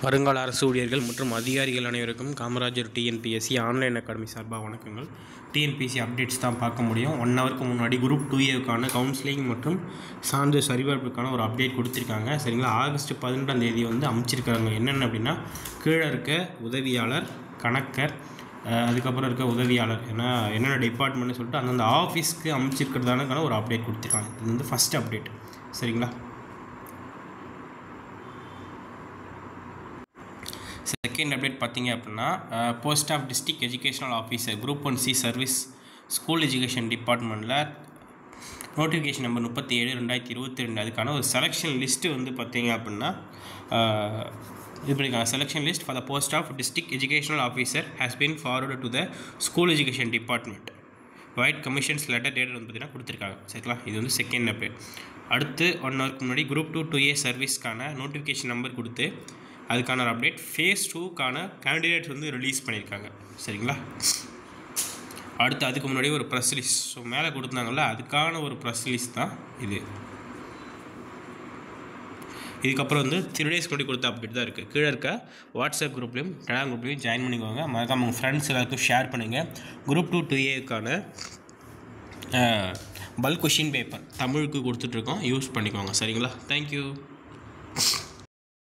வருங்கால அரசு ஊழியர்கள் மற்றும் அதிகாரிகள் அனைவருக்கும் காமராஜர் டிஎன்பிஎஸ்சி ஆன்லைன் அகாடமி சார்பாக வணக்கங்கள். டிஎன்பிஎஸ்சி அப்டேட்ஸ் தான் பார்க்க முடியும். 1 ஹவருக்கு முன்னாடி குரூப் 2A கவுன்சிலிங் மற்றும் சான்று சரிபார்ப்புக்கான ஒரு அப்டேட் கொடுத்துருக்காங்க. சரிங்களா, ஆகஸ்ட் 12ஆம் தேதி அமைச்சிருக்காங்க. என்னென்ன அப்படின்னா, கீழே இருக்க உதவியாளர், கணக்கர், அதுக்கப்புறம் இருக்க உதவியாளர் என்னென்ன டிபார்ட்மெண்ட்னு சொல்லிட்டு அந்தந்த ஆஃபீஸ்க்கு அமைச்சிருக்கிறதான ஒரு அப்டேட் கொடுத்துருக்காங்க. இது ஃபஸ்ட் அப்டேட். சரிங்களா, செகண்ட் அப்டேட் பார்த்தீங்க அப்படின்னா, post of district educational officer group 1C service school education டிபார்ட்மெண்ட்டில் நோட்டிஃபிகேஷன் நம்பர் 37/2022 அதுக்கான ஒரு செலெக்ஷன் லிஸ்ட்டு பார்த்தீங்க அப்படின்னா, இப்படிக்கான selection list for the post of district educational officer has been forwarded to the school education department vide commissions letter date பார்த்தீங்கன்னா கொடுத்துருக்காங்க. சரிங்களா, இது செகண்ட் அப்டேட். அடுத்து 1 ஹவருக்கு முன்னாடி குரூப் 2A சர்வீஸ்க்கான நோட்டிஃபிகேஷன் நம்பர் கொடுத்து அதுக்கான ஒரு அப்டேட் phase 2க்கான கேண்டிடேட்ஸ் ரிலீஸ் பண்ணியிருக்காங்க. சரிங்களா, அடுத்து அதுக்கு முன்னாடி ஒரு ப்ரெஸ் ரிலீஸ், ஸோ மேலே கொடுத்தாங்கல்ல அதுக்கான ஒரு ப்ரெஸ் ரிலீஸ் தான் இது. இதுக்கப்புறம் 3 days முன்னாடி கொடுத்த அப்டேட் தான் இருக்குது. கீழே இருக்க வாட்ஸ்அப் குரூப்லேயும் டெலிகிராம் குரூப்லேயும் ஜாயின் பண்ணிக்கோங்க. மறக்காம உங்கள் ஃப்ரெண்ட்ஸ் எல்லாருக்கும் ஷேர் பண்ணுங்கள். Group 2A bulk question paper தமிழுக்கு கொடுத்துட்ருக்கோம், யூஸ் பண்ணிக்கோங்க. சரிங்களா, தேங்க்யூ.